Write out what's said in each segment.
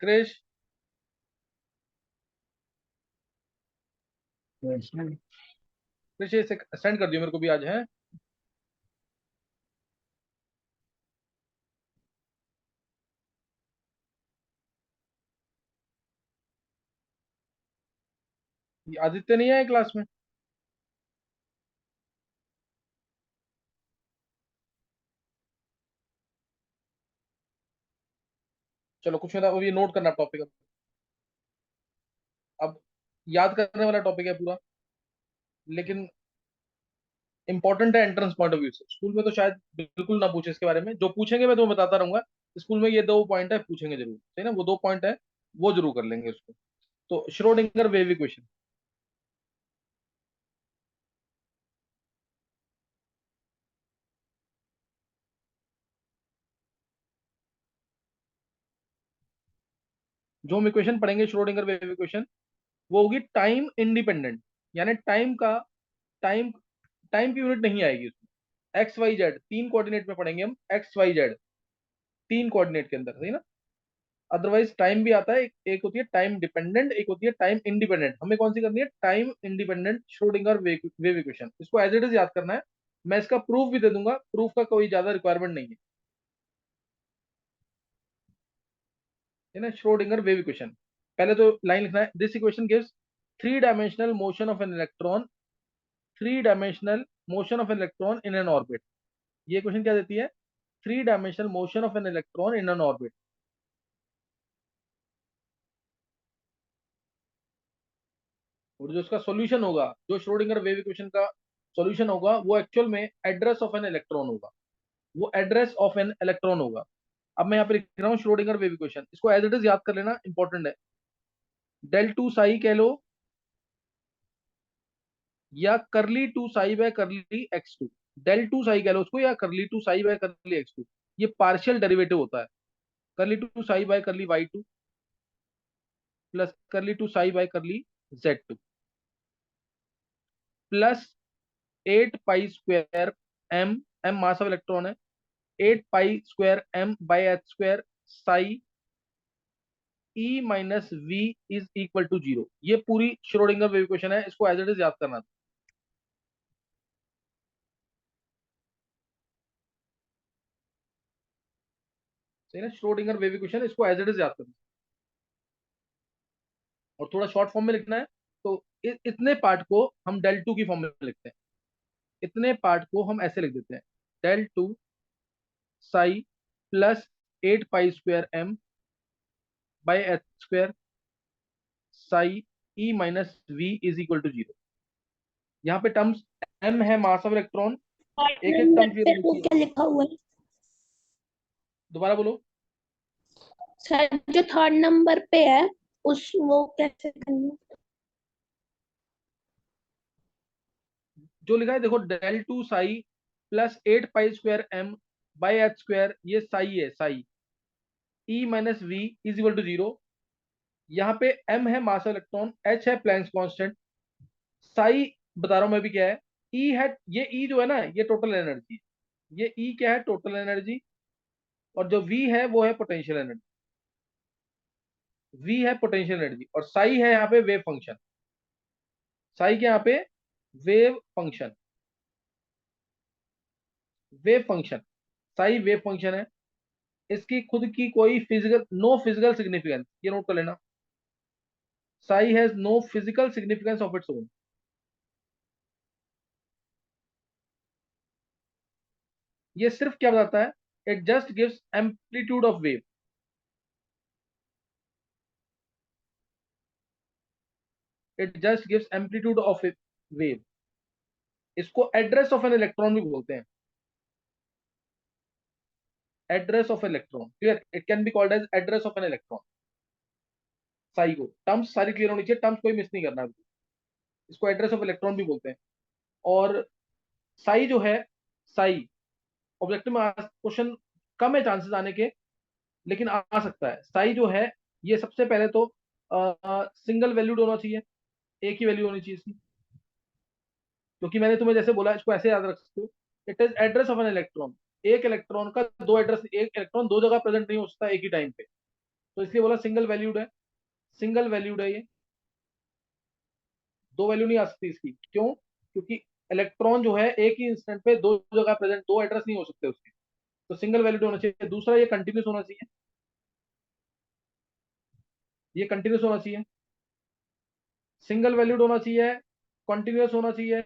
क्रिश, क्रिश ये सेंड कर दियो मेरे को भी आज है। ये आदित्य नहीं है क्लास में? चलो कुछ नहीं था, अब ये नोट करना टॉपिक। अब याद करने वाला टॉपिक है पूरा, लेकिन इंपॉर्टेंट है एंट्रेंस पॉइंट ऑफ व्यू से। स्कूल में तो शायद बिल्कुल ना पूछे इसके बारे में, जो पूछेंगे मैं तुम्हें बताता रहूंगा। स्कूल में ये दो पॉइंट है, पूछेंगे जरूर, सही ना, वो दो पॉइंट है, वो जरूर कर लेंगे उसको। तो श्रोडिंगर वेव इक्वेशन, जो हम इक्वेशन पढ़ेंगे श्रोडिंगर वेव इक्वेशन, वो होगी टाइम इंडिपेंडेंट। यानी टाइम टाइम की यूनिट नहीं आएगी उसमें। एक्स वाई जेड तीन कोऑर्डिनेट में पढ़ेंगे हम, एक्स वाई जेड तीन कोऑर्डिनेट के अंदर, सही ना। अदरवाइज टाइम भी आता है, एक होती है टाइम डिपेंडेंट, एक होती है टाइम इंडिपेंडेंट। हमें कौन सी करनी है? Time independent Schrodinger wave equation. इसको एज इट इज याद करना है। मैं इसका प्रूफ भी दे दूंगा, प्रूफ का कोई ज्यादा रिक्वायरमेंट नहीं है ना। श्रोडिंगर वेव इक्वेशन, पहले तो लाइन लिखना है, this equation gives three dimensional motion of an electron, three dimensional motion of an electron in an orbit. ये क्वेश्चन क्या देती है? Three dimensional motion of an electron in an orbit. और जो उसका सॉल्यूशन होगा, जो श्रोडिंगर वेव इक्वेशन का सॉल्यूशन होगा, वो एक्चुअल में एड्रेस ऑफ एन इलेक्ट्रॉन होगा। वो एड्रेस ऑफ एन इलेक्ट्रॉन होगा। अब मैं यहाँ पे लिख रहा हूँ श्रोडिंगर वेव इक्वेशन, इसको एज इट इज याद कर लेना, इंपॉर्टेंट है। डेल टू साई कह लो, या curly two psi by curly x two. Del two psi कह लो उसको, या curly two psi by curly x two. ये पार्शियल डेरिवेटिव होता है। Curly two psi by curly y two plus curly two psi by curly z two plus 8 pi square m, m mass of electron है, 8 pi square M by H square psi E minus V is equal to zero. ये पूरी Schrodinger wave equation है, इसको as it is याद करना था। सही ना, श्रोडिंगर वेव इक्वेशन, इसको एज इट इज याद करना। और थोड़ा शॉर्ट फॉर्म में लिखना है। तो इतने पार्ट को हम डेल टू की फॉर्म में लिखते हैं। इतने पार्ट को हम ऐसे लिख देते हैं, del two psi plus 8 pi square M by H square psi E minus V is equal to zero. यहाँ पे टर्म्स, एम है मास ऑफ इलेक्ट्रॉन, थर्ड एक एक टर्म नंबर क्लियर पे होनी वो चाहिए। क्या लिखा हुआ है? दोबारा बोलो। सर जो थर्ड नंबर पे है, उस वो कैसे करना? जो लिखा है देखो, del two psi plus 8 pi square M by H square, ये साई है, psi E minus V is equal to zero. यहाँ पे एम है मास इलेक्ट्रॉन, एच है प्लैंक्स कांस्टेंट, साई बता रहा हूं मैं भी क्या है, ई है, ये ई जो है ना, ये टोटल एनर्जी। ये ई क्या है? Total energy. और जो वी है वो है पोटेंशियल एनर्जी। वी है पोटेंशियल एनर्जी, और साई है यहाँ पे वेव फंक्शन। साई के यहाँ पे wave function, wave function, psi wave function है। इसकी खुद की कोई फिजिकल, नो फिजिकल सिग्निफिकेंस, ये नोट कर लेना। Psi has no physical significance of its own. ये सिर्फ क्या बताता है? It just gives amplitude of wave. It just gives amplitude of wave. इसको एड्रेस ऑफ एन इलेक्ट्रॉन भी बोलते हैं। Address of electron, clear? It can be called as address of an electron. Sai को टर्म्स सारी क्लियर होनी चाहिए, terms कोई miss नहीं करना है। इसको एड्रेस ऑफ इलेक्ट्रॉन भी बोलते हैं। और साई जो है, साई ऑब्जेक्टिव में क्वेश्चन कम है चांसेस आने के, लेकिन आ सकता है। साई जो है, ये सबसे पहले तो सिंगल वैल्यूड होना चाहिए, एक ही वैल्यू होनी चाहिए इसकी। क्योंकि मैंने तुम्हें जैसे बोला, इसको ऐसे याद रख सकते हो, it is address of an electron. एक इलेक्ट्रॉन का दो एड्रेस, एक इलेक्ट्रॉन दो जगह प्रेजेंट नहीं हो सकता एक ही टाइम पे। तो इसलिए बोला सिंगल वैल्यूड है, सिंगल वैल्यूड है ये, दो वैल्यू नहीं आ सकती इसकी। क्यों? क्योंकि इलेक्ट्रॉन जो है एक ही इंस्टेंट पे दो जगह प्रेजेंट, दो एड्रेस नहीं हो सकते उसके, तो सिंगल वैल्यूड होना चाहिए। दूसरा ये कंटिन्यूस होना चाहिए, ये कंटिन्यूस होना चाहिए, सिंगल वैल्यूड होना चाहिए, कंटिन्यूस होना चाहिए,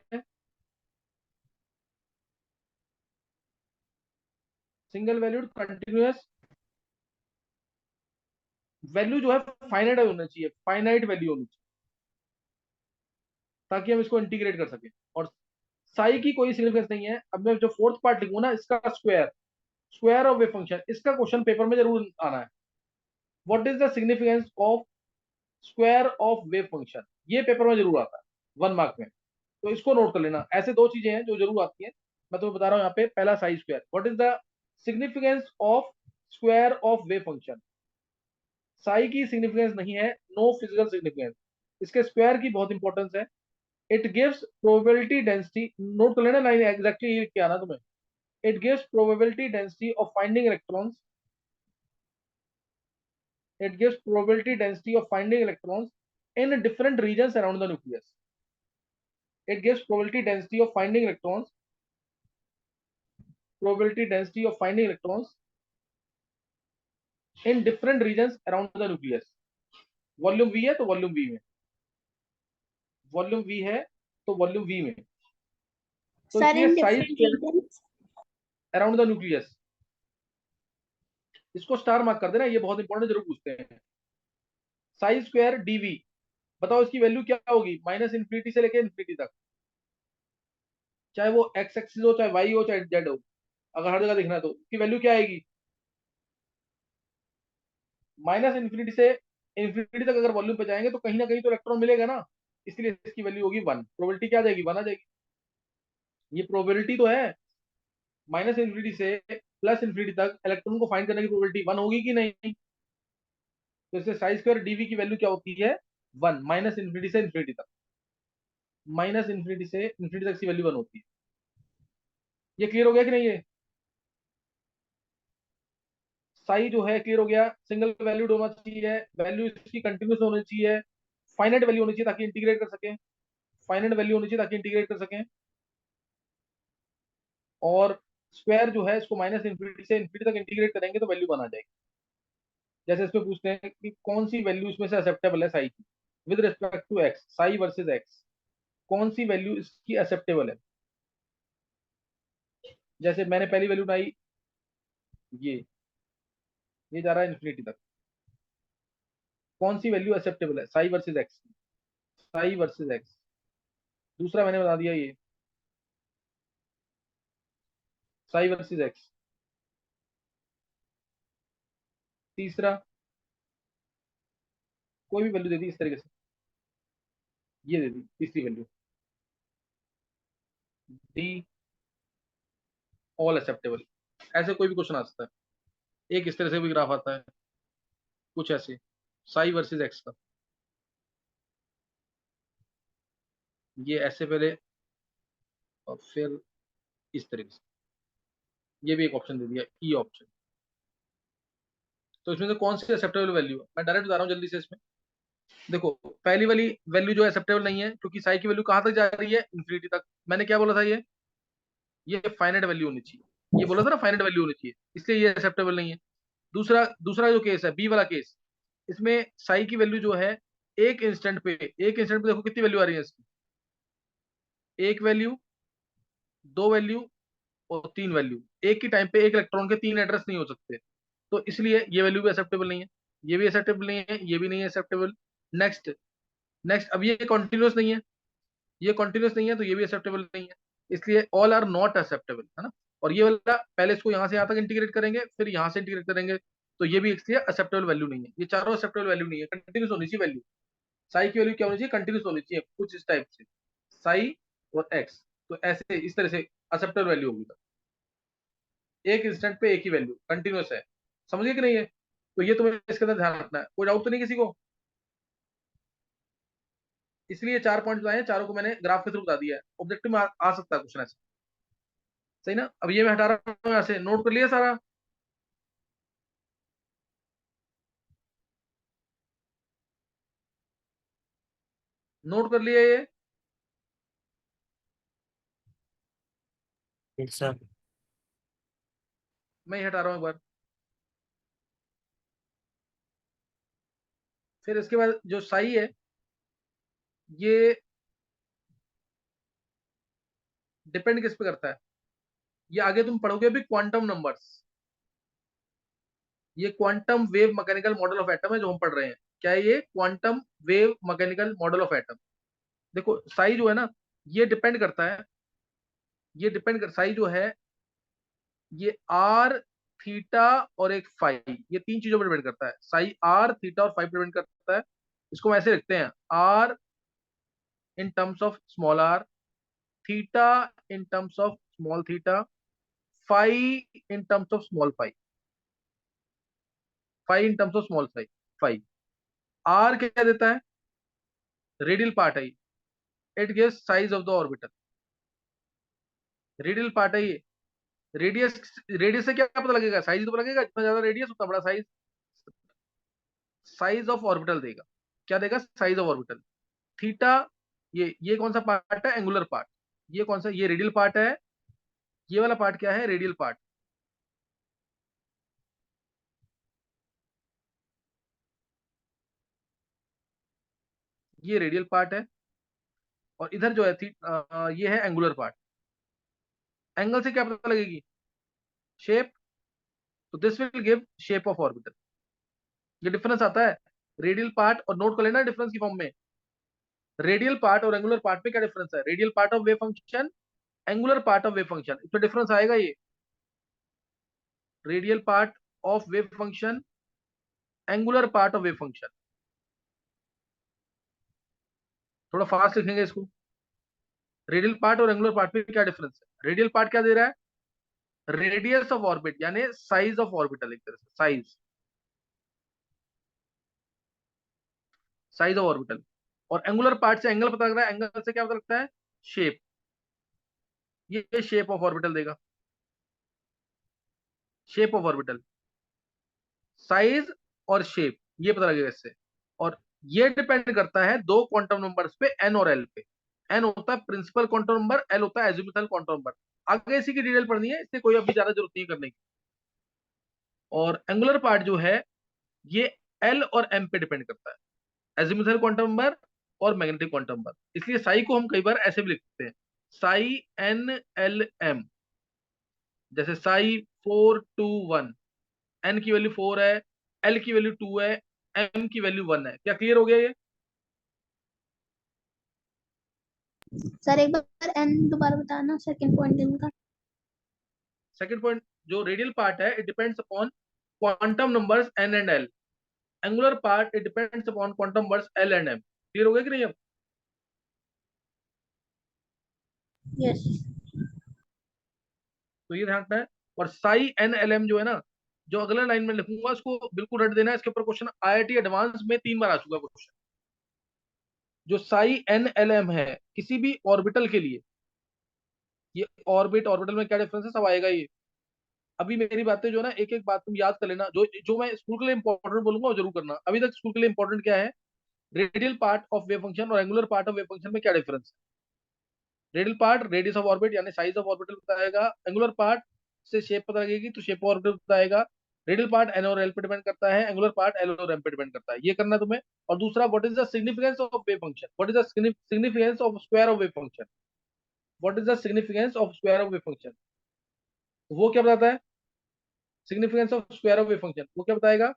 सिंगल वैल्यूड कंटिन्यूस, वैल्यू जो है फाइनाइट होना चाहिए, फाइनाइट वैल्यू होनी चाहिए, ताकि हम इसको इंटीग्रेट कर सकें। और साई की कोई सिग्निफिकेंस नहीं है। अब मैं जो फोर्थ पार्ट लिखूँ ना, इसका square, square of wave function, इसका क्वेश्चन पेपर में जरूर आना है। What is the significance of square of wave function, ये पेपर में जरूर आता है 1 मार्क में। तो इसको नोट कर लेना। ऐसे दो चीजें हैं जो जरूर आती हैं, मैं तुम्हें बता रहा हूँ यहाँ पे। पहला Sai square, what is the significance of square of wave function. Sai की सिग्निफिकेंस नहीं है, नो फिजिकल सिग्निफिकेंस, इसके स्क्वायर की बहुत इंपॉर्टेंस है। It gives probability density, note कर लेना लाइन एग्जैक्टली ये क्या आना तुम्हें। It gives probability density of finding electrons, it gives probability density of finding electrons in different regions around the nucleus. It gives probability density of finding electrons, probability density of finding electrons in different regions around the nucleus. Volume V है तो volume V में, volume V है तो volume V में, तो sir इसलिए in size different regions. Around the nucleus, इसको star mark कर देना, ये बहुत इंपॉर्टेंट जरूर पूछते हैं। साइज स्क्वायर dV, बताओ इसकी वैल्यू क्या होगी माइनस इंफिनिटी से लेकर इंफिनिटी तक, चाहे वो एक्स एक्सिस हो, चाहे वाई हो, चाहे जेड हो, अगर हर जगह देखना है तो इसकी वैल्यू क्या आएगी। माइनस इंफिनिटी से इंफिनिटी तक अगर वॉल्यूम पे जाएंगे तो कहीं ना कहीं तो इलेक्ट्रॉन मिलेगा ना, इसलिए इसकी वैल्यू होगी 1। प्रोबेबिलिटी क्या आ जाएगी, 1 आ जाएगी। ये प्रोबेबिलिटी तो है, माइनस इंफिनिटी से प्लस इंफिनिटी तक इलेक्ट्रॉन को फाइंड करने की प्रोबेबिलिटी 1 होगी कि नहीं। तो इससे साई स्क्वायर डीवी की वैल्यू क्या होती है, 1, माइनस इंफिनिटी से इंफिनिटी तक, माइनस इंफिनिटी से इंफिनिटी तक की वैल्यू 1 होती है। ये क्लियर हो गया कि नहीं ये। साई जो है क्लियर हो गया, सिंगल वैल्यूड होना चाहिए, वैल्यू इसकी कंटिन्यूस होनी चाहिए, फाइनाइट वैल्यू होनी चाहिए ताकि इंटीग्रेट कर सकें, फाइनाइट वैल्यू होनी चाहिए ताकि इंटीग्रेट कर सकें। और स्क्वायर जो है इसको माइनस इंफिनिटी से इंफिनिटी तक इंटीग्रेट करेंगे तो वैल्यू बना जाएगी। जैसे इसमें पूछते हैं कि कौन सी वैल्यू इसमें से एक्सेप्टेबल है साई की, with respect to x, psi versus x, कौन सी वैल्यू इसकी एक्सेप्टेबल है। जैसे मैंने पहली वैल्यू बनाई, ये ये जा रहा है इंफिनिटी तक, कौन सी वैल्यू एक्सेप्टेबल है, Sai versus x, psi versus x. दूसरा मैंने बता दिया ये, साई वर्सेस एक्स। तीसरा कोई भी वैल्यू दे दी इस तरीके से, ये दे दी तीसरी वैल्यू, डी ऑल एक्सेप्टेबल। ऐसे कोई भी क्वेश्चन आ सकता है, एक इस तरह से भी ग्राफ आता है, कुछ ऐसे साई वर्सेस एक्स का, ये ऐसे पहले और फिर इस तरीके से, ये भी एक ऑप्शन दे दिया, ई ऑप्शन। तो इसमें से कौन सी एक्सेप्टेबल वैल्यू है, मैं डायरेक्ट बता रहा हूँ जल्दी से इसमें। देखो, पहली वाली वैल्यू जो एक्सेप्टेबल नहीं है, क्योंकि साई की वैल्यू कहाँ तक जा रही है, इंफिनिटी तक। मैंने क्या बोला था, ये फाइनाइट वैल्यू होनी चाहिए, ये बोला था ना फाइनाइट वैल्यू होनी चाहिए, इसलिए ये एक्सेप्टेबल नहीं है। दूसरा दूसरा जो केस है, बी वाला केस, इसमें साई की वैल्यू जो है एक इंस्टेंट पे, एक इंस्टेंट पे देखो कितनी वैल्यू आ रही है इसकी, एक वैल्यू, दो वैल्यू और तीन वैल्यू। एक ही टाइम पे एक इलेक्ट्रॉन के तीन एड्रेस नहीं हो सकते, तो इसलिए ये वैल्यू भी एक्सेप्टेबल नहीं है, ये भी एक्सेप्टेबल नहीं है, ये भी नहीं है एक्सेप्टेबल। नेक्स्ट, नेक्स्ट, अब ये कंटिन्यूस नहीं है, ये कंटिन्यूस नहीं है तो ये भी एक्सेप्टेबल नहीं है, इसलिए ऑल आर नॉट एक्सेप्टेबल, है ना। और ये वाला पहले इसको यहाँ से यहाँ तक इंटीग्रेट करेंगे, फिर यहाँ से इंटीग्रेट करेंगे, तो ये भी इसलिए एक्सेप्टेबल वैल्यू नहीं है। ये चारों एक्सेप्टेबल वैल्यू नहीं है, कंटिन्यूस होनी चाहिए वैल्यू। साई की वैल्यू क्या होनी चाहिए, कंटिन्यूस होनी चाहिए, कुछ इस टाइप से, साई और एक्स, तो ऐसे इस तरह से एक्सेप्टेबल वैल्यू होगी। एक इंस्टेंट पे एक ही वैल्यू कंटिन्यूस है, समझिए कि नहीं है। तो ये तुम्हें इसके अंदर ध्यान रखना है, कोई डाउट तो नहीं किसी को। इसलिए 4 पॉइंट आए हैं, चारों को मैंने ग्राफ के थ्रू बता दिया है, ऑब्जेक्टिव में आ सकता है क्वेश्चन ऐसे। सही ना। अब ये मैं हटा रहा हूँ यहाँ से, नोट कर लिया सारा। नोट कर लिया ये? Yes sir. मैं ये हटा रहा हूँ एक बार। फिर इसके बाद जो साई है, ये डिपेंड किस पे करता है? ये आगे तुम पढ़ोगे भी क्वांटम नंबर्स। ये quantum wave mechanical model of atom है जो हम पढ़ रहे हैं। क्या है ये? Quantum wave mechanical model of atom. देखो साई जो है ना, ये डिपेंड करता है, ये डिपेंड कर, साई जो है ये आर, थीटा और एक फाई, ये तीन चीजों पर डिपेंड करता है। साई आर, थीटा और फाई पर डिपेंड करता है। इसको हम ऐसे लिखते हैं, r in terms of small r, theta in terms of small theta, phi in terms of small phi, phi in terms of small phi. Phi r क्या देता है? रेडियल पार्ट है ये, it gives size of the orbital. Radial part है ये। Radius, radius से क्या पता लगेगा? साइज तो पता लगेगा, जितना ज्यादा रेडियस उतना बड़ा साइज। साइज ऑफ ऑर्बिटल देगा। क्या देगा? Size of orbital. थीटा, ये कौन सा पार्ट है? Angular part. ये कौन सा? ये रेडियल पार्ट है। ये वाला पार्ट क्या है? Radial part. ये रेडियल पार्ट है। और इधर जो है ये है एंगुलर पार्ट। एंगल से क्या पता लगेगी? शेप। तो this will give shape of orbital. ये डिफरेंस आता है रेडियल पार्ट और, नोट कर लेना डिफरेंस की फॉर्म में। रेडियल पार्ट और एंगुलर पार्ट में क्या डिफरेंस है? Radial part of wave function, angular part of wave function, इसमें डिफरेंस आएगा ये। Radial part of wave function, angular part of wave function. थोड़ा फास्ट लिखेंगे इसको। रेडियल पार्ट और एंगुलर पार्ट में क्या डिफरेंस है? रेडियल पार्ट क्या दे रहा है? रेडियस ऑफ ऑर्बिट, यानी साइज ऑफ ऑर्बिटल, एक तरह से साइज, साइज ऑफ ऑर्बिटल। और एंगुलर पार्ट से एंगल पता लग रहा है, एंगल से क्या पता लगता है? शेप। ये शेप ऑफ ऑर्बिटल देगा, शेप ऑफ ऑर्बिटल, साइज और शेप, ये पता लगेगा इससे। और ये डिपेंड करता है दो क्वांटम नंबर्स पे, एन और एल पे। एन होता है प्रिंसिपल क्वांटम नंबर, एल होता है एजिमुथल क्वांटम नंबर। आगे इसी की डिटेल पढ़नी है, इससे कोई अभी ज्यादा जरूरत नहीं करने की। और एंगुलर पार्ट जो है, ये एल और एम पे डिपेंड करता है, एजिमुथल क्वांटम नंबर और मैग्नेटिक क्वांटम नंबर। इसलिए साई को हम कई बार ऐसे भी लिखते हैं, साई एन एल एम। जैसे साई 421, एन की वैल्यू 4 है, एल की वैल्यू 2 है, एम की वैल्यू 1 है। क्या क्लियर हो गया ये? सर एक बार एन दोबारा बताना, सेकंड पॉइंट इनका। सेकंड पॉइंट, जो रेडियल पार्ट है, it depends upon quantum numbers n and l. Angular part, it depends upon quantum numbers l and m. Clear हो गया कि नहीं अब? यस। तो ये ध्यान रखना है। और साई एन एल एम जो है ना, जो अगला लाइन में लिखूंगा उसको बिल्कुल रट देना है। इसके ऊपर क्वेश्चन आईआईटी एडवांस में 3 बार आ चुका क्वेश्चन। जो साई एन एल एम है, किसी भी ऑर्बिटल के लिए, ये ऑर्बिट ऑर्बिटल में क्या डिफरेंस है, सब आएगा ये। अभी मेरी बातें जो है ना, एक एक बात तुम याद कर लेना। जो जो मैं स्कूल के लिए इंपॉर्टेंट बोलूंगा वो जरूर करना। अभी तक स्कूल के लिए इंपॉर्टेंट क्या है? Radial part of wave function और angular part of wave function में क्या डिफरेंस है? Radial part radius of orbit यानी साइज ऑफ ऑर्बिटल बताएगा। एंगुलर पार्ट से शेप पता लगेगी तो शेप ऑफ ऑर्बिटल बताएगा। रेडियल पार्ट एन और एल पे डिपेंड करता है, एंगुलर पार्ट एल और एम पे डिपेंड करता है। ये करना तुम्हें। और दूसरा, what is the significance of wave function, what is the significance of square of wave function, what is the significance of square of wave function, वो क्या बताता है? Significance of square of wave function वो क्या बताएगा?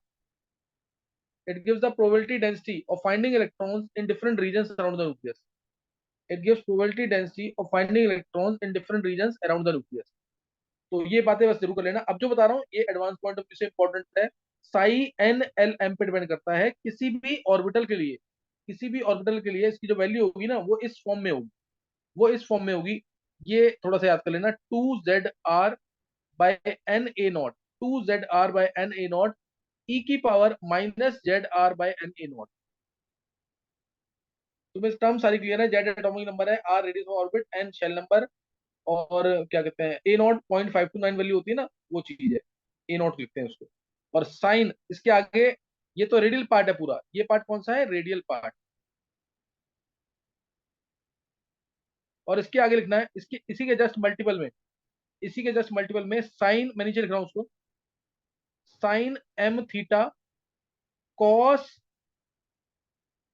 It gives the probability density of finding electrons in different regions around the nucleus. It gives probability density of finding electrons in different regions around the nucleus. तो ये बातें बस जरूर कर लेना। अब जो बता रहा हूँ ये एडवांस पॉइंट ऑफ व्यू से इंपॉर्टेंट है। साई एन एल एम पे डिपेंड करता है किसी भी ऑर्बिटल के लिए। किसी भी ऑर्बिटल के लिए इसकी जो वैल्यू होगी ना, वो इस फॉर्म में होगी, वो इस फॉर्म में होगी। ये थोड़ा सा याद कर लेना, 2ZR by N A naught, 2ZR by N A naught, E की power -ZR by N A naught. तुम्हें टर्म सारी क्लियर है? जेड एटॉमिक नंबर है, R radius of orbit, N shell number, और क्या कहते हैं, ए नॉट 0.529 वैल्यू होती है ना, वो चीज है। ए नॉट लिखते हैं उसको। और साइन इसके आगे, ये तो रेडियल पार्ट है पूरा। ये पार्ट कौन सा है? Radial part. और इसके आगे लिखना है, इसकी इसी के जस्ट मल्टीपल में, इसी के जस्ट मल्टीपल में साइन, मैं नीचे लिख रहा हूं उसको, sine m theta cos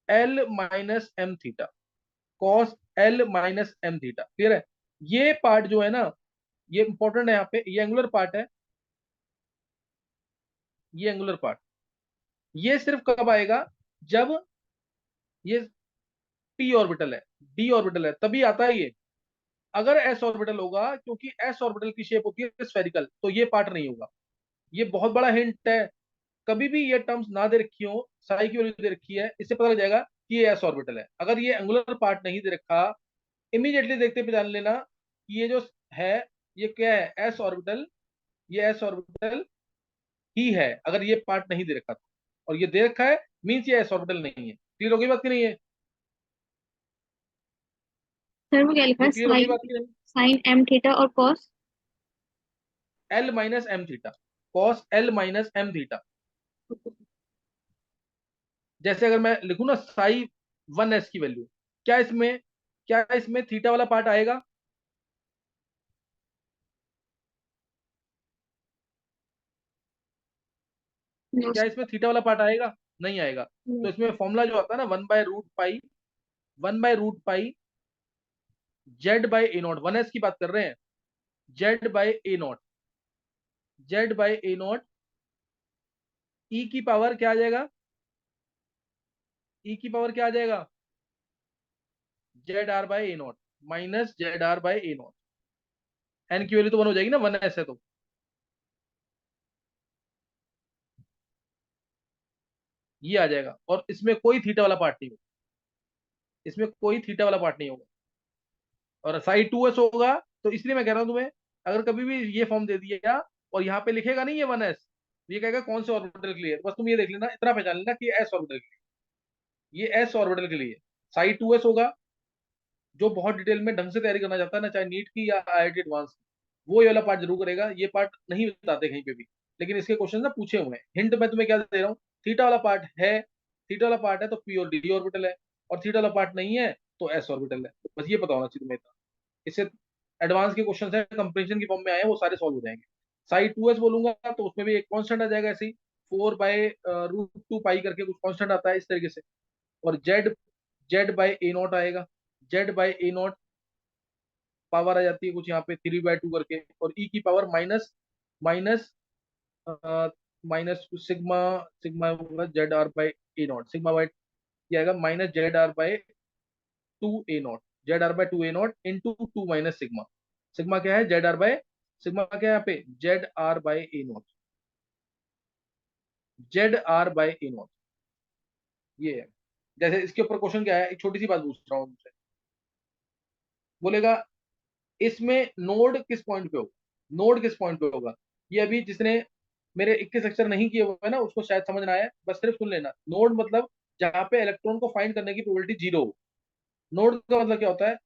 l minus m theta, cos l minus m theta. Clear है? ये पार्ट जो है ना, ये इंपॉर्टेंट है, यहाँ पे ये एंगुलर पार्ट है, ये एंगुलर पार्ट, ये सिर्फ कब आएगा, जब ये पी ऑर्बिटल है, डी ऑर्बिटल है, तभी आता है ये। अगर एस ऑर्बिटल होगा, क्योंकि एस ऑर्बिटल की शेप होती है स्फेरिकल, तो ये पार्ट नहीं होगा। ये बहुत बड़ा हिंट है, कभी भी ये टर्म्स ना दे रखी हो, साई की वैल्यू दे रखी है, इससे पता लग जाएगा कि ये एस ऑर्बिटल है। अगर ये एंगुलर पार्ट नहीं दे रखा, इमीडिएटली देखते पहचान लेना कि ये जो है, ये क्या है, एस ऑर्बिटल, ये एस ऑर्बिटल ही है, अगर ये पार्ट नहीं दे रखा तो। और ये दे रखा है मीन्स ये एस ऑर्बिटल नहीं है। क्लियर हो गई बात की नहीं है? सर में क्या लिखा ये है, क्लियर हो गई साइन, बात की नहीं? साइन एम थीटा और cos? L minus m theta, cos l minus m theta. जैसे अगर मैं लिखूं ना साई 1s की वैल्यू, क्या इसमें, क्या इसमें थीटा वाला पार्ट आएगा? नो क्या इसमें थीटा वाला पार्ट आएगा? नहीं आएगा। तो सर। इसमें फॉर्मूला जो आता है ना, 1/√पाई, 1/√पाई Z by A naught, 1s की बात कर रहे हैं, Z by A not, Z by A naught, E की पावर क्या आ जाएगा, ई की पावर क्या आ जाएगा, z are by A nought minus Z are by A nought. N की वैल्यू तो 1 हो जाएगी ना, 1s है तो। ये आ जाएगा, और इसमें कोई थीटा वाला पार्ट नहीं होगा, इसमें कोई थीटा वाला पार्ट नहीं होगा। और साइड 2s होगा, तो इसलिए मैं कह रहा हूं तुम्हें, अगर कभी भी ये फॉर्म दे दिया और यहाँ पे लिखेगा नहीं ये 1s, ये कहेगा कौन से ऑर्बिटल के लिए, बस तुम ये देख लेना, इतना पहचान लेना कि एस ऑर्बिटल के लिए, ये एस ऑर्बिटल के लिए साइड 2s होगा। जो बहुत डिटेल में ढंग से तैयारी करना चाहता है ना, चाहे नीट की या आईआईटी एडवांस की, वो ये वाला पार्ट जरूर करेगा। ये पार्ट नहीं बताते कहीं पे भी, लेकिन इसके क्वेश्चन ना पूछे हुए हैं। हिंट मैं तुम्हें क्या दे रहा हूँ, थीटा वाला पार्ट है, थीटा वाला पार्ट है तो पी और डी ऑर्बिटल है, और थीटा वाला पार्ट नहीं है तो एस ऑर्बिटल है। बस ये पता होना चाहिए तुम्हें इतना। इससे एडवांस के क्वेश्चन है, कंपेरिजन की फॉर्म में आए हैं, वो सारे सॉल्व हो जाएंगे। साइड 2s बोलूंगा तो उसमें भी एक कांस्टेंट आ जाएगा, ऐसे ही 4/√2 पाई करके कुछ कांस्टेंट आता है इस तरीके से। और Z, Z by A naught आएगा, Z by A naught power आ जाती है कुछ यहाँ पे 3/2 करके, और ई की power minus, minus minus sigma, sigma होगा Z are by A naught, sigma by क्या आएगा, minus Z are by 2 a naught, Z are by 2 a naught into 2 - sigma. Sigma क्या है, जेड आर बाई, सिग्मा क्या है यहाँ पे, z are by A not, Z are by A nought. ये है। जैसे इसके ऊपर क्वेश्चन क्या है, एक छोटी सी बात पूछ रहा हूँ तुमसे, बोलेगा इसमें नोड किस पॉइंट पे होगा, नोड किस पॉइंट पे होगा। ये अभी जिसने मेरे 21 लेक्चर नहीं किए हुए हैं ना, उसको शायद समझ ना आया, बस सिर्फ सुन लेना। नोड मतलब जहां पे इलेक्ट्रॉन को फाइंड करने की प्रोबेबिलिटी 0 हो। नोड का मतलब क्या होता है,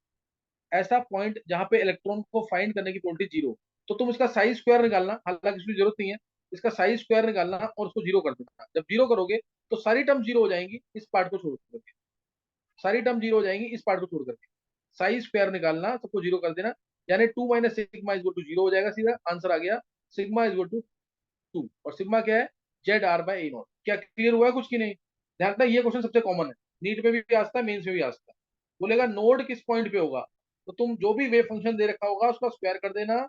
ऐसा पॉइंट जहां पे इलेक्ट्रॉन को फाइंड करने की प्रोबेबिलिटी 0। तो तुम इसका साइज स्क्वायर निकालना, हालांकि इसकी जरूरत नहीं है, इसका साइज स्क्वायर निकालना और उसको 0 कर देना। जब 0 करोगे तो सारी टर्म 0 हो जाएंगी इस पार्ट को छोड़ करके, सारी टर्म 0 हो जाएंगी इस पार्ट को छोड़ करके। साइज स्क्वायर निकालना, सबको 0 कर देना, यानी 2 - सिग्मा इज इक्वल टू 0 हो जाएगा, सीधा आंसर आ गया, सिग्मा इज इक्वल टू 2। और सिग्मा क्या है, Z are by A not. क्या क्लियर हुआ है कुछ की नहीं? ध्यान रखना, ये क्वेश्चन सबसे कॉमन है, नीट में भी आता है, मेंस में भी आता है। बोलेगा नोड किस पॉइंट पे होगा, तो तुम जो भी वेव फंक्शन दे रखा होगा उसका स्क्वायर कर देना,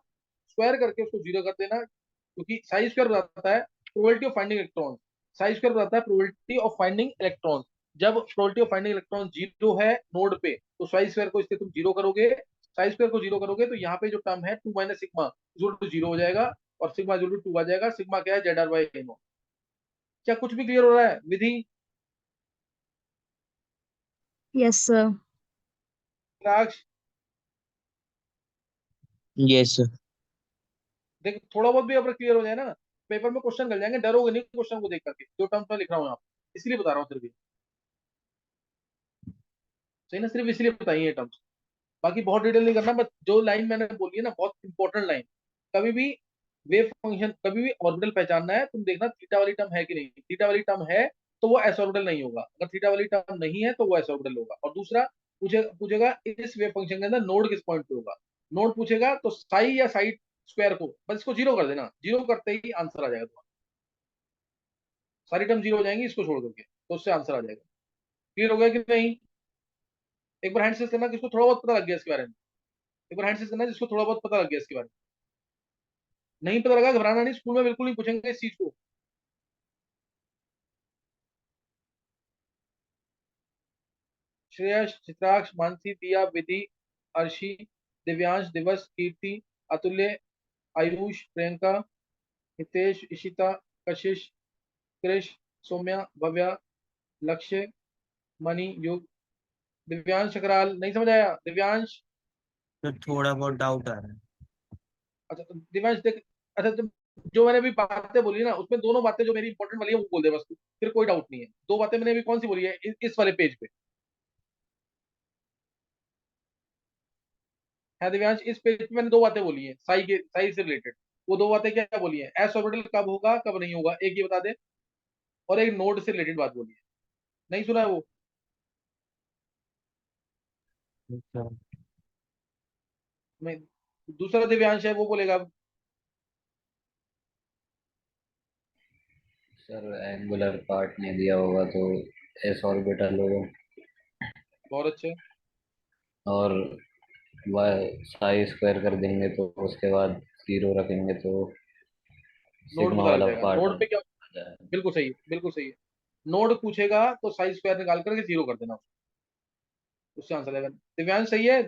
स्क्वायर करके उसको 0 कर देना, क्योंकि साइज स्क्वायर बताता है probability of finding electron, size square बताता है प्रोबेबिलिटी ऑफ फाइंडिंग इलेक्ट्रॉन। जब प्रोबेबिलिटी ऑफ फाइंडिंग इलेक्ट्रॉन 0 है नोड पे, तो साइज स्क्वायर को इसके तुम 0 करोगे, साइज स्क्वायर को 0 करोगे तो यहाँ पे जो टर्म है 2 - सिग्मा इक्वल टू 0 हो जाएगा, और सिग्मा इक्वल टू 2 आ जाएगा। सिग्मा क्या है, Z are by A not. क्या कुछ भी क्लियर हो रहा है Vidhi? Yes sir. Raj, yes sir. देख थोड़ा बहुत भी अगर क्लियर हो जाए ना, पेपर में क्वेश्चन गल जाएंगे, डरोगे नहीं क्वेश्चन को देख करके, जो टर्म्स में लिख रहा हूँ यहाँ पे, इसलिए बता रहा हूँ सिर्फ सही ना, सिर्फ इसलिए बताइए ये टर्म्स। बाकी बहुत डिटेल नहीं करना, बस जो लाइन मैंने बोली है ना, बहुत इंपॉर्टेंट लाइन। कभी भी वेव फंक्शन, कभी भी ऑर्बिटल पहचानना है, तुम देखना थीटा वाली टर्म है कि नहीं, थीटा वाली टर्म है तो वो एस ऑर्बिटल नहीं होगा, अगर थीटा वाली टर्म नहीं है तो वो एस ऑर्बिटल होगा। और दूसरा, पूछेगा इस वेव फंक्शन के अंदर नोड किस पॉइंट पे होगा। नोड पूछेगा तो साई या साई स्क्वायर को बस इसको जीरो कर देना, जीरो करते ही आंसर आ जाएगा तुम्हारा। सारी टर्म जीरो हो जाएंगी इसको छोड़ करके, तो उससे आंसर आ जाएगा। क्लियर हो गया कि नहीं? एक बार हैंड से करना जिसको थोड़ा बहुत पता लग गया इसके बारे में। एक बार हैंड से करना जिसको थोड़ा बहुत पता लग गया इसके बारे में। नहीं पता लगा घबराना नहीं, स्कूल में बिल्कुल नहीं पूछेंगे इस चीज को। श्रेयस, चित्राक्ष, मानसी, दिया, विधि, अर्शी, दिव्यांश, दिवस, कीर्ति, अतुल्य, आयुष, प्रियंका, हितेश, इशिता, कशिश, कृष, सौम्या, भव्या, लक्ष्य, मणि, युग। दिव्यांश सकराल नहीं समझ आया दिव्यांश? तो थोड़ा बहुत डाउट आ रहा है। अच्छा तो दिव्यांश देख, अच्छा तुम जो मैंने अभी बातें बोली ना उसमें दोनों बातें जो मेरी इंपॉर्टेंट वाली है वो बोल दे बस तू, फिर कोई डाउट नहीं है। दो बातें मैंने अभी कौन सी बोली है इस वाले पेज पे है दिव्यांश? इस पेज पे मैंने दो बातें बोली है साई से रिलेटेड। वो दो बातें क्या बोली है? एस ऑर्बिटल कब होगा कब नहीं होगा एक ये बता दे, और एक नोड से रिलेटेड बात बोली है। नहीं सुना है वो? अच्छा। मैं, दूसरा दिव्यांश है वो बोलेगा अब। सर एंगुलर पार्ट नहीं दिया होगा तो एस ऑर्बिटल होगा, बहुत अच्छे। और वाई साई स्क्वायर कर देंगे तो उसके बाद जीरो रखेंगे तो नोड सिग्मा पता लग वाला जाएगा पार्ट नोड पे क्या। आ जाएगा। बिल्कुल सही है, बिल्कुल सही है। नोड पूछेगा तो साई स्क्वायर निकाल करके जीरो कर देना, उससे आंसर आएगा। दिव्यांश सही है।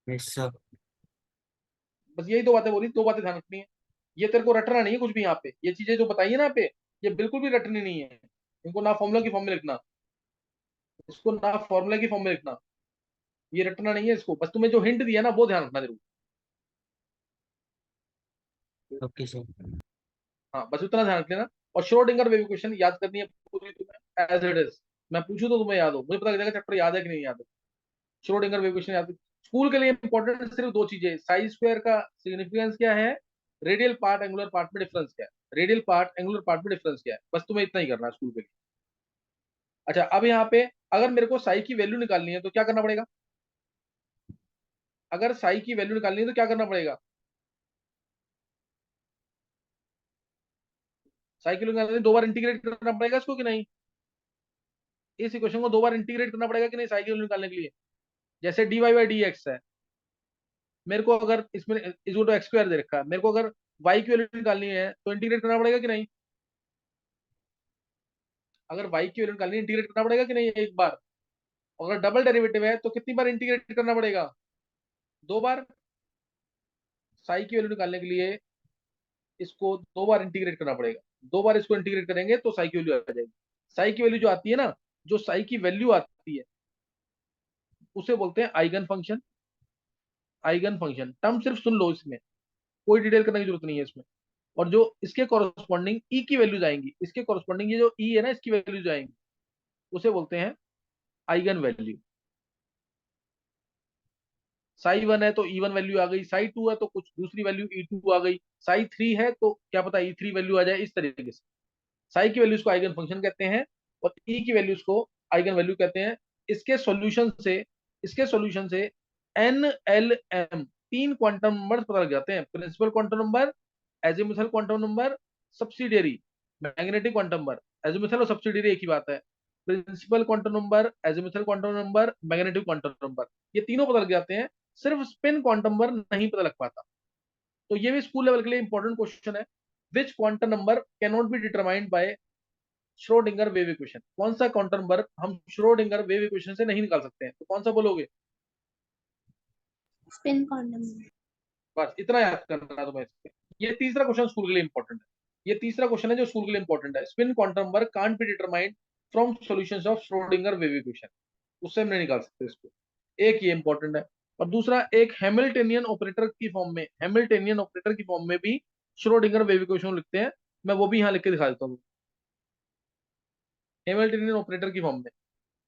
Yes sir. बस यही दो बातें बोली, दो बातें ध्यान रखनी है। ये तेरे को रटना नहीं है कुछ भी यहाँ पे, ये चीजें जो बताई है ना यहाँ पे, ये बिल्कुल भी रटनी नहीं है। इनको ना फॉर्मूला की फॉर्म में लिखना, इसको ना फॉर्मूला की फॉर्म में लिखना, ये रटना नहीं है इसको। बस तुम्हें जो हिंट दिया ना वो ध्यान रखना जरूर। Okay sir. हाँ बस उतना ध्यान रख लेना। और श्रोडिंगर वेव इक्वेशन याद करनी है पूरी तुम्हें एज इट इज। मैं पूछूं तो तुम्हें याद हो, मुझे पता लग जाएगा चैप्टर याद है कि नहीं याद है। श्रोडिंगर वेव इक्वेशन याद। स्कूल के लिए इंपॉर्टेंट सिर्फ दो चीजें, साई स्क्वायर का सिग्निफिकेंस क्या है, रेडियल पार्ट एंगुलर पार्ट में डिफरेंस क्या है, रेडियल पार्ट एंगुलर पार्ट में डिफरेंस क्या है, बस तुम्हें इतना ही करना है स्कूल के लिए। अच्छा अब यहाँ पे अगर मेरे को साई की वैल्यू निकालनी है तो क्या करना पड़ेगा? अगर साई की वैल्यू निकालनी है तो क्या करना पड़ेगा? साई की वैल्यू निकालनी है, दो बार इंटीग्रेट करना पड़ेगा इसको कि नहीं? इस इक्वेशन को दो बार इंटीग्रेट करना पड़ेगा कि नहीं साई की वैल्यू निकालने के लिए? जैसे dy बाई डी एक्स है, मेरे को अगर इसमें इज टू एक्स स्क्वायर दे रखा है, मेरे को अगर y की वैल्यू निकालनी है तो इंटीग्रेट करना पड़ेगा कि नहीं? अगर y की वैल्यू निकालनी है इंटीग्रेट करना पड़ेगा कि नहीं एक बार? अगर डबल डेरिवेटिव है तो कितनी बार इंटीग्रेट करना पड़ेगा? दो बार। साई की वैल्यू निकालने के लिए इसको दो बार इंटीग्रेट करना पड़ेगा। दो बार इसको इंटीग्रेट करेंगे तो साई की वैल्यू आ जाएगी। साई की वैल्यू जो आती है ना, जो साई की वैल्यू आती है उसे बोलते हैं eigen function. Eigen function term सिर्फ सुन लो, इसमें कोई डिटेल करने की जरूरत नहीं है इसमें। और जो इसके कॉरस्पॉन्डिंग ई की वैल्यूज आएंगी, इसके कॉरस्पॉन्डिंग ये जो ई है ना इसकी वैल्यूज आएंगी, उसे बोलते हैं आइगन वैल्यू। साई वन है तो ई वन वैल्यू आ गई, साई टू है तो कुछ दूसरी वैल्यू ई टू आ गई, साई थ्री है तो क्या पता ई थ्री वैल्यू आ जाए। इस तरीके से साई की वैल्यूज को आइगन फंक्शन कहते हैं और ई की वैल्यूज को आइगन वैल्यू कहते हैं। इसके सॉल्यूशन से इसके सॉल्यूशन से एन एल एम तीन क्वांटम नंबर पता लग जाते हैं। Principal quantum number, azimuthal quantum number, subsidiary magnetic quantum number. Azimuthal और सब्सिडियरी एक ही बात है। Principal quantum number, azimuthal quantum number, magnetic quantum number, ये तीनों पता लग जाते हैं। सिर्फ स्पिन क्वांटम नंबर नहीं पता लग पाता। तो ये भी स्कूल लेवल के लिए इंपॉर्टेंट क्वेश्चन है। Which quantum number can not be determined by Schrodinger wave equation? कौन सा क्वांटम नंबर हम श्रोडिंगर वेव इक्वेशन से नहीं निकाल सकते हैं? तो कौन सा बोलोगे? Spin quantum. बस इतना याद करना तुम्हें इससे। ये तीसरा क्वेश्चन स्कूल के लिए इंपॉर्टेंट है। ये तीसरा क्वेश्चन है जो स्कूल के लिए इंपॉर्टेंट है। Spin quantum number can't be determined from solutions of Schrodinger wave equation, उससे हम नहीं निकाल सकते इसको। एक ये इंपॉर्टेंट है। और दूसरा एक हैमिल्टनियन ऑपरेटर की फॉर्म में, हैमिल्टनियन ऑपरेटर की फॉर्म में भी श्रोडिंगर वेव इक्वेशन लिखते हैं। मैं वो भी यहाँ लिख के दिखा देता हूँ। हैमिल्टनियन ऑपरेटर की फॉर्म में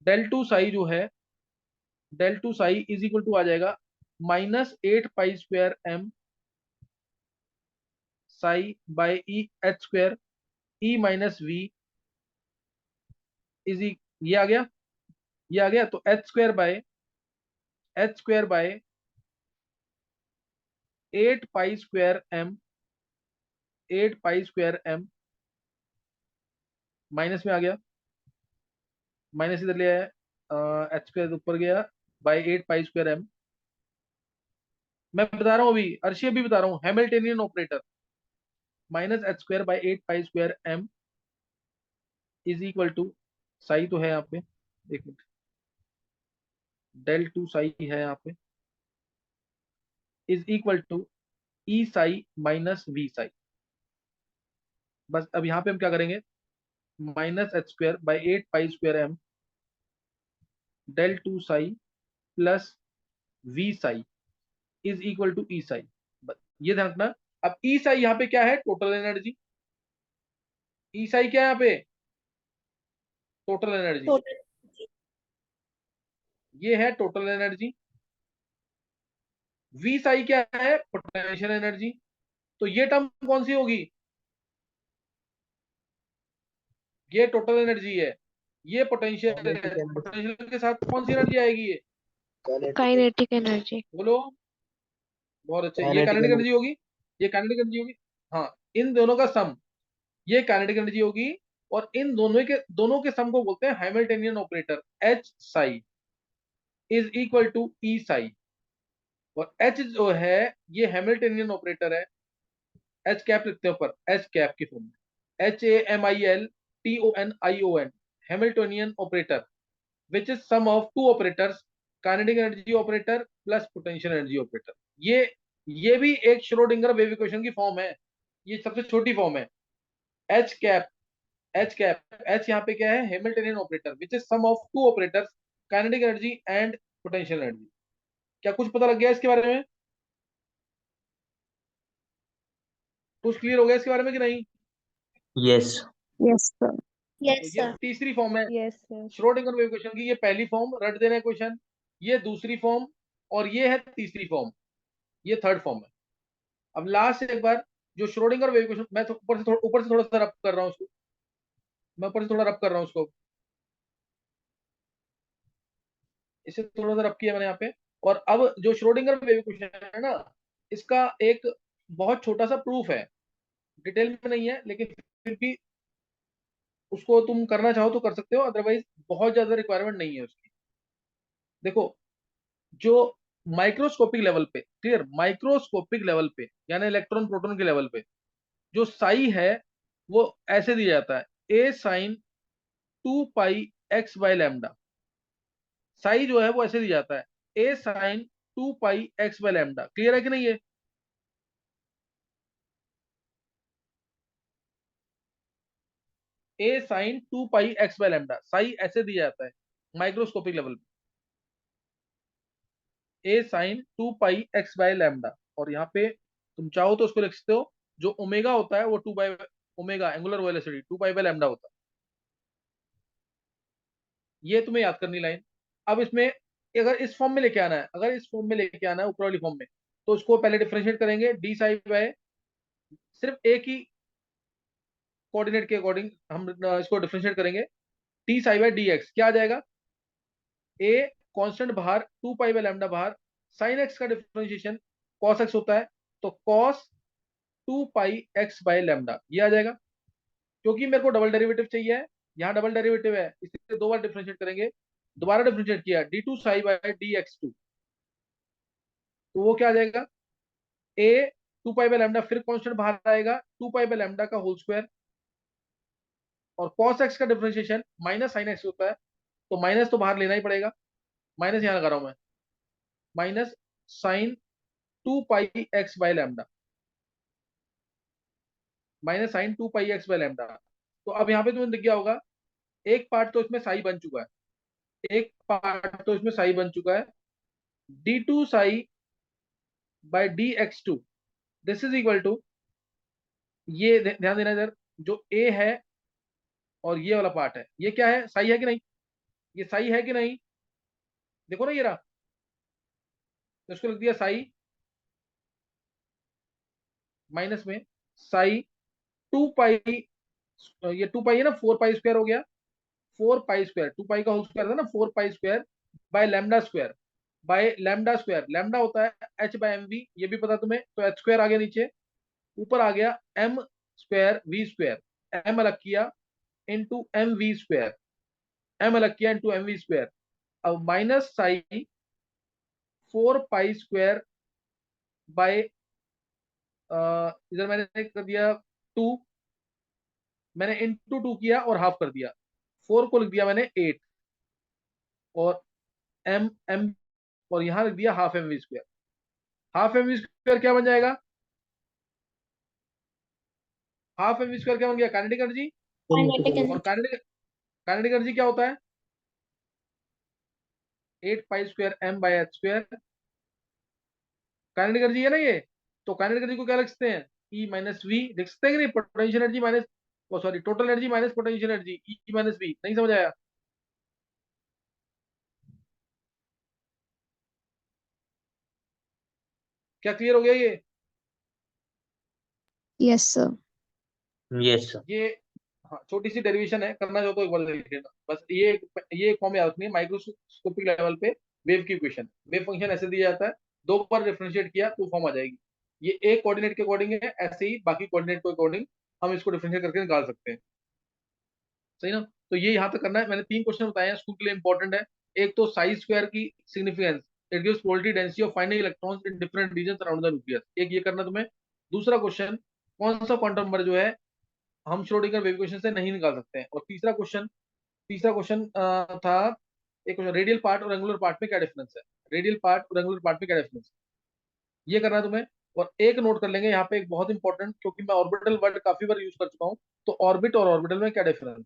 डेल टू साई जो है, del two psi is equal to आ जाएगा -8 pi square m psi by E H square E minus V is, ये आ गया। ये आ गया, तो h² bye 8 pi square m, 8 pi square m minus में आ गया, माइनस इधर ले आया, h² ऊपर गया बाय 8 पाई स्क्वायर m। मैं बता रहा हूँ अभी, अर्शी अभी बता रहा हूँ, Hamiltonian operator -h² bye 8 pi square m is equal to, psi तो है यहाँ पे, एक मिनट, del 2 साई है यहाँ पे, is equal to E psi minus V psi. बस अब यहाँ पे हम क्या करेंगे, -h² bye 8 pi square m del 2 psi plus V psi is equal to E psi. बस ये ध्यान रखना। अब ई साई यहाँ पे क्या है, टोटल एनर्जी। ई साई क्या है यहाँ पे, टोटल एनर्जी। टोटल। ये है टोटल एनर्जी। वी साई क्या है, पोटेंशियल एनर्जी। तो ये टर्म कौन सी होगी, ये टोटल एनर्जी है, ये पोटेंशियल है, पोटेंशियल के साथ कौन सी एनर्जी आएगी, ये काइनेटिक एनर्जी। बोलो। बहुत अच्छे, ये काइनेटिक काइनेटिक एनर्जी। एनर्जी होगी, ये काइनेटिक एनर्जी होगी। हाँ, इन दोनों का सम, ये काइनेटिक एनर्जी होगी, और इन दोनों के सम को बोलते हैं Hamiltonian operator. H psi is equal to E psi, और एच जो है ये हैमिल्टनियन ऑपरेटर है। एच कैप लिखते हैं ऊपर, एच कैप की फॉर्म में, HAMILTONION, Hamiltonian operator, which is sum of two operators, kinetic energy operator plus potential energy operator. ये भी एक श्रोडिंगर वेव इक्वेशन की फॉर्म है, ये सबसे छोटी फॉर्म है। एच कैप, एच यहाँ पे क्या है, Hamiltonian operator, which is sum of two operators, kinetic energy and potential energy. क्या कुछ पता लग गया इसके बारे में, कुछ क्लियर हो गया इसके बारे में कि नहीं। यस। Yes sir. तो यस ये सर। तीसरी फॉर्म है yes sir. Schrodinger wave equation की, ये पहली फॉर्म रट देना क्वेश्चन, ये दूसरी फॉर्म, और ये है तीसरी फॉर्म, ये थर्ड फॉर्म है। अब लास्ट एक बार, जो श्रोडिंगर वेव इक्वेशन, मैं ऊपर से थोड़ा सा रब कर रहा हूँ उसको, मैं ऊपर से थोड़ा रब कर रहा हूँ उसको, इसे थोड़ा सा रब किया मैंने यहाँ पे। और अब जो श्रोडिंगर वेव इक्वेशन है ना, इसका एक बहुत छोटा सा प्रूफ है, डिटेल में नहीं है, लेकिन फिर भी उसको तुम करना चाहो तो कर सकते हो, अदरवाइज बहुत ज्यादा रिक्वायरमेंट नहीं है उसकी। देखो, जो माइक्रोस्कोपिक लेवल पे, क्लियर, माइक्रोस्कोपिक लेवल पे यानी इलेक्ट्रॉन प्रोटॉन के लेवल पे, जो साई है वो ऐसे दिया जाता है, ए साइन 2 पाई x/λ। साई जो है वो ऐसे दिया जाता है, ए साइन 2 पाई x/λ। क्लियर है कि नहीं ये, ए साइन 2 पाई x/λ, साई ऐसे दिया जाता है माइक्रोस्कोपिक लेवल पे, ए साइन 2 पाई x/λ। और यहाँ पे तुम चाहो तो उसको लिख सकते हो, जो ओमेगा होता है वो 2 बाई ओमेगा, एंगुलर वेलोसिटी 2 पाई/λ होता है। ये तुम्हें याद करनी लाइन। अब इसमें अगर इस फॉर्म में लेके आना है, अगर इस फॉर्म में लेके आना है ऊपर वाली फॉर्म में, तो उसको पहले डिफरेंशिएट करेंगे डी साई बाय, सिर्फ एक ही कोऑर्डिनेट के अकॉर्डिंग हम इसको डिफरेंशिएट करेंगे, d psi by d x. क्या आ जाएगा, ए कांस्टेंट बाहर, 2 पाई/λ बाहर, साइन एक्स का डिफरेंशिएशन कॉस एक्स होता है, तो कॉस 2 पाई x/λ ये आ जाएगा। क्योंकि मेरे को डबल डेरिवेटिव चाहिए है, यहाँ डबल डेरिवेटिव है, इसलिए दो बार डिफरेंशिएट करेंगे। दोबारा डिफरेंशिएट किया, d2 साई बाय dx2, तो वो क्या आ जाएगा, ए 2 पाई/λ, फिर कांस्टेंट बाहर आएगा 2 पाई/λ का होल स्क्वायर, और cos x का डिफरेंशिएशन माइनस साइन एक्स होता है, तो माइनस तो बाहर लेना ही पड़ेगा, माइनस यहाँ लगा रहा हूं मैं, माइनस साइन 2 पाई x/λ, माइनस साइन 2 पाई x/λ। तो अब यहाँ पे तुम्हें दिख गया होगा, एक पार्ट तो इसमें साई बन चुका है, एक पार्ट तो इसमें साई बन चुका है, d2 psi by dx2, this is equal to, ये ध्यान देना इधर, जो ए है और ये वाला पार्ट है, ये क्या है, साई है कि नहीं, ये साई है कि नहीं, देखो ना ये रहा, तो इसको लिख दिया साई माइनस में साई 2 पाई, ये 2 पाई है ना, 4 पाई स्क्वायर हो गया, 4 पाई स्क्वायर, 2 पाई का होल स्क्वायर था ना, 4 pi square by lambda square, by lambda square, lambda होता है एच बाय एम वी, ये भी पता तुम्हें, तो एच स्क्वायर आ गया नीचे, ऊपर आ गया m square v square, m अलग किया into m v square, m अलग किया इंटू एम वी स्क्वायर। अब minus psi 4 pi square by, इधर मैंने कर दिया 2, मैंने इंटू 2 किया और हाफ कर दिया, 4 को लिख दिया मैंने 8, और एम एम, और यहां लिख दिया half m v square. Half m v square क्या बन जाएगा, हाफ एम वी स्क्वायर क्या बन गया, काइनेटिक एनर्जी, काइनेटिक और एनर्जी। काइनेटिक एनर्जी क्या होता है, 8 pi square m by h square, kinetic energy है ना ये। तो काइनेटिक एनर्जी को क्या लिख सकते हैं, ई माइनस वी लिख सकते हैं कि नहीं, potential energy minus, sorry total energy minus potential energy, E minus V. नहीं समझ आया, क्या क्लियर हो गया ये? Yes sir. Yes sir. ये हाँ छोटी सी डेरिवेशन है, करना चाहो तो एक बार देख लेना बस। ये एक फॉर्म याद रखनी है, माइक्रोस्कोपिक लेवल पे वेव की इक्वेशन, वेव फंक्शन ऐसे दिया जाता है, 2 बार डिफरेंशिएट किया तो फॉर्म आ जाएगी। ये एक कोऑर्डिनेट के अकॉर्डिंग है, ऐसे ही बाकी कोऑर्डिनेट के अकॉर्डिंग हम इसको डिफरेंशिएट करके निकाल सकते हैं, सही ना। तो ये यहाँ तक करना है, मैंने 3 क्वेश्चन बताए हैं, स्कूल के लिए इंपॉर्टेंट है। एक तो साइज स्क्वायर की significance, it gives probability density of finding electrons in different reasons around the nucleus, एक ये करना तुम्हें। दूसरा क्वेश्चन, कौन सा क्वांटम नंबर जो है हम श्रोडिंगर वेव इक्वेशन से नहीं निकाल सकते हैं। और तीसरा क्वेश्चन था एक क्वेश्चन, रेडियल पार्ट और एंगुलर पार्ट में क्या डिफरेंस है, रेडियल पार्ट और एंगुलर पार्ट में क्या डिफरेंस है, ये करना है तुम्हें। और एक नोट कर लेंगे यहाँ पे, एक बहुत इंपॉर्टेंट, क्योंकि मैं ऑर्बिटल वर्ड काफी बार यूज कर चुका हूँ, तो ऑर्बिट और ऑर्बिटल में क्या डिफरेंस है।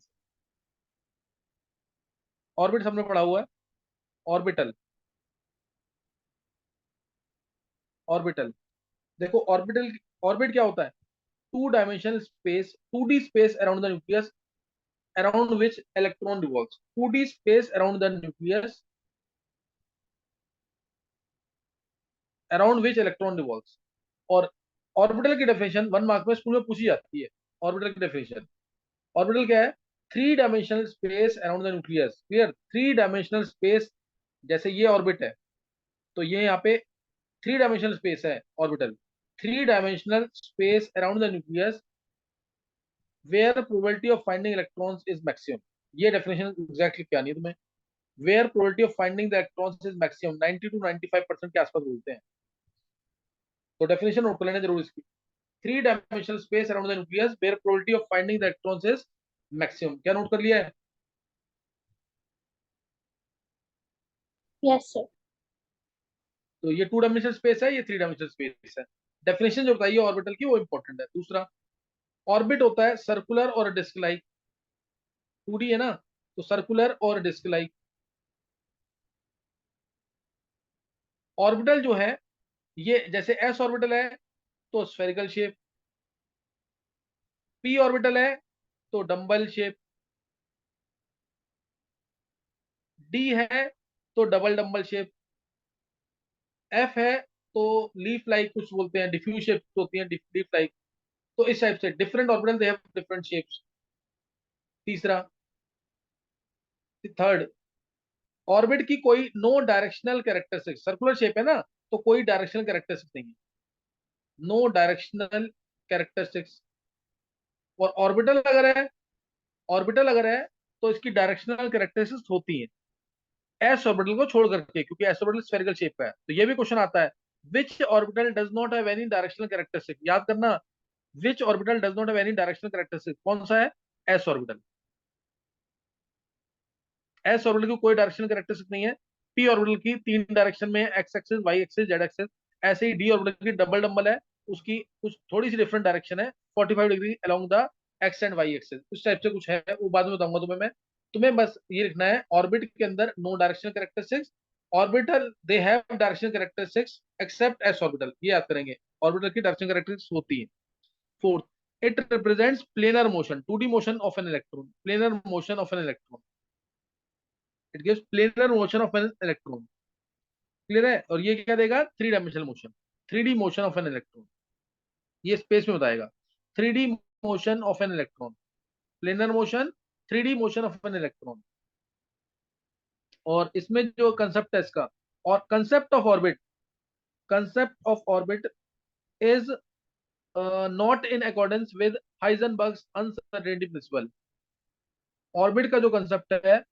ऑर्बिट हमने पढ़ा हुआ है, ऑर्बिटल, ऑर्बिटल देखो, ऑर्बिटल, ऑर्बिट क्या होता है, 2 dimensional space, 2D space around the nucleus around which electron revolves, 2D space around the nucleus around which electron revolves। और ऑर्बिटल की डेफिनेशन 1 मार्क में स्कूल में पूछी जाती है। ऑर्बिटल की डेफिनेशन, ऑर्बिटल क्या है, 3 dimensional space around the nucleus, clear, 3 dimensional space, जैसे ये ऑर्बिट है तो ये यहाँ पे 3 डायमेंशनल स्पेस है orbital, 3 dimensional space around the nucleus where probability of finding electrons is maximum. ये डेफिनेशन एग्जैक्टली क्या नहीं है तुम्हें, where probability of finding the electrons is maximum 90 to 95% के आसपास बोलते हैं। तो डेफिनेशन नोट कर लेना जरूर इसकी, 3 dimensional space around the nucleus where probability of finding the electrons is maximum. क्या नोट कर लिया है? Yes sir. तो ये 2 डायमेंशनल स्पेस है, ये 3 डायमेंशनल स्पेस है। डेफिनेशन जो बताइए ऑर्बिटल की वो इंपॉर्टेंट है। दूसरा, ऑर्बिट होता है सर्कुलर और डिस्क लाइक, 2D है ना, तो सर्कुलर और डिस्क लाइक। ऑर्बिटल जो है, ये जैसे एस ऑर्बिटल है तो स्फेरिकल शेप, पी ऑर्बिटल है तो डम्बल शेप, डी है तो डबल डम्बल शेप, एफ है तो लीफ लाइक कुछ बोलते हैं, डिफ्यूज शेप होती है, लीफ लाइक। तो इस टाइप से different orbital they have different shapes. तीसरा, थर्ड, ऑर्बिट की कोई no directional characteristic, circular shape है ना तो कोई डायरेक्शनल कैरेक्टरिस्टिक नहीं है, नो डायरेक्शनल कैरेक्टरिस्टिक्स। और ऑर्बिटल अगर है तो इसकी डायरेक्शनल कैरेक्टरिस्टिक्स होती हैं, एस ऑर्बिटल को छोड़ करके, क्योंकि एस ऑर्बिटल स्फेरिकल शेप का है। तो ये भी क्वेश्चन आता है, which orbital does not have any directional characteristic, याद करना, which orbital does not have any directional characteristic, कौन सा है, एस ऑर्बिटल। एस ऑर्बिटल की कोई डायरेक्शनल कैरेक्टरिस्टिक नहीं है। पी ऑर्बिटल की 3 डायरेक्शन में, x axis, y axis, z axis. ऐसे ही डी ऑर्बिटल की डबल डम्बल है, उसकी कुछ थोड़ी सी डिफरेंट डायरेक्शन है, 45 degree along the x and y axis, उस टाइप से कुछ है, वो बाद में बताऊंगा तुम्हें मैं। तुम्हें बस ये लिखना है, ऑर्बिट के अंदर no directional characteristics, orbital they have directional characteristics except s orbital, ये याद करेंगे, ऑर्बिटल की डायरेक्शनल कैरेक्टरिस्टिक्स होती है। Fourth, it represents planar motion, 2D motion of an electron, planar motion of an electron, it gives planar motion of an electron, clear है। और ये क्या देगा, 3 dimensional motion, 3D motion of an electron, ये space में बताएगा, 3D motion of an electron, planar motion, 3D motion of an electron. और इसमें जो कंसेप्ट है इसका, और concept of orbit is not in accordance with Heisenberg's uncertainty principle. Orbit का जो कंसेप्ट है,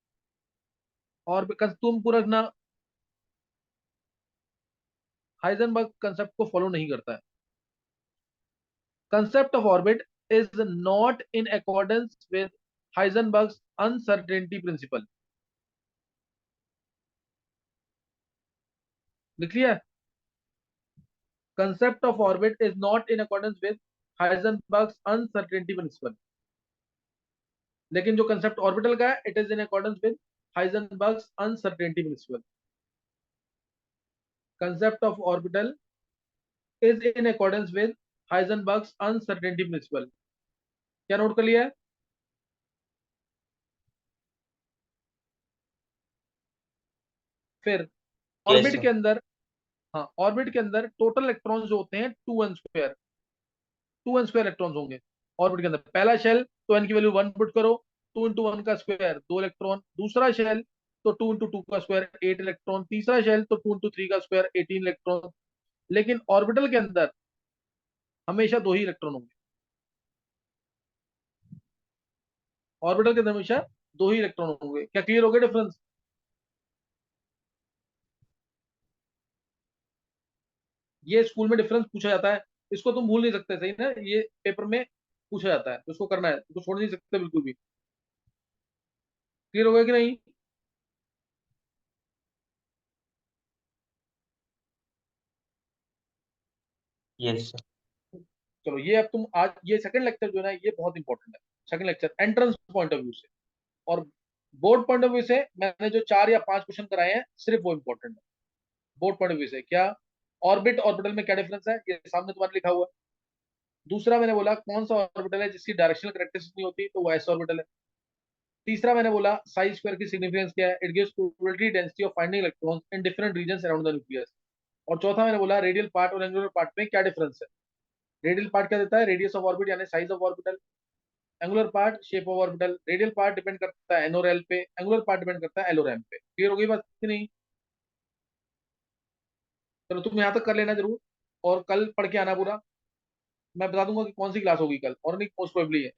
ऑर्बिट तुम पूरा ना हाइजेनबर्ग कंसेप्ट को फॉलो नहीं करता है। Concept of orbit is not in accordance with Heisenberg's uncertainty principle. लिख लिया? concept of orbit is not in accordance with Heisenberg's uncertainty principle। लेकिन जो कंसेप्ट ऑर्बिटल का है, it is in accordance with Heisenberg's uncertainty principle. Concept of orbital is in accordance with Heisenberg's uncertainty principle. क्या note कर लिया है? फिर yes orbit sir. के अंदर, हाँ ऑर्बिट के अंदर टोटल इलेक्ट्रॉन्स जो होते हैं 2n², 2n² इलेक्ट्रॉन्स होंगे ऑर्बिट के अंदर। पहला शेल तो n की वैल्यू 1 पुट करो, 2 × 1 का स्क्वायर 2 इलेक्ट्रॉन। दूसरा शेल तो 2 × 2 का स्क्वायर 8 इलेक्ट्रॉन। तीसरा शेल तो 2 × 3 का स्क्वायर 18 इलेक्ट्रॉन। लेकिन ऑर्बिटल के अंदर हमेशा 2 ही इलेक्ट्रॉन होंगे। ऑर्बिटल के अंदर हमेशा 2 ही इलेक्ट्रॉन होंगे। क्या क्लियर हो गया डिफरेंस? ये स्कूल में डिफरेंस पूछा जाता है, इसको तुम भूल नहीं सकते, सही ना? ये पेपर में पूछा जाता है तो इसको करना है, तो छोड़ नहीं सकते बिल्कुल भी। क्लियर हो गया कि नहीं? Yes sir. चलो ये अब तुम आज ये सेकंड लेक्चर जो है ना, ये बहुत इंपॉर्टेंट है। Second lecture entrance point of view से और बोर्ड पॉइंट ऑफ व्यू से मैंने जो 4 या 5 क्वेश्चन कराए हैं, सिर्फ वो इंपॉर्टेंट है। बोर्ड पॉइंट ऑफ व्यू से क्या, ऑर्बिट ऑर्बिटल में क्या डिफरेंस है, ये सामने तुम्हारे लिखा हुआ है। दूसरा मैंने बोला कौन सा ऑर्बिटल है जिसकी डायरेक्शनल कैरेक्टरिस्टिक नहीं होती, तो वो एस ऑर्बिटल है। तीसरा मैंने बोला साई स्क्वायर की सिग्निफिकेंस क्या है, it gives probability density of finding electrons in different reasons around the nucleus. और चौथा मैंने बोला रेडियल पार्ट और एंगुलर पार्ट में क्या डिफरेंस है। रेडियल पार्ट क्या देता है, रेडियस ऑफ ऑर्बिट यानी size of orbital. Angular part shape of orbital. Radial part depend करता है एन और एल पे, एंगुलर पार्ट डिपेंड करता है एल और एम पे। क्लियर हो गई बात कि नहीं? चलो तुम यहाँ तक कर लेना जरूर, और कल पढ़ के आना पूरा। मैं बता दूंगा कि कौन सी क्लास होगी कल, और नहीं मोस्ट प्रोबेबली है।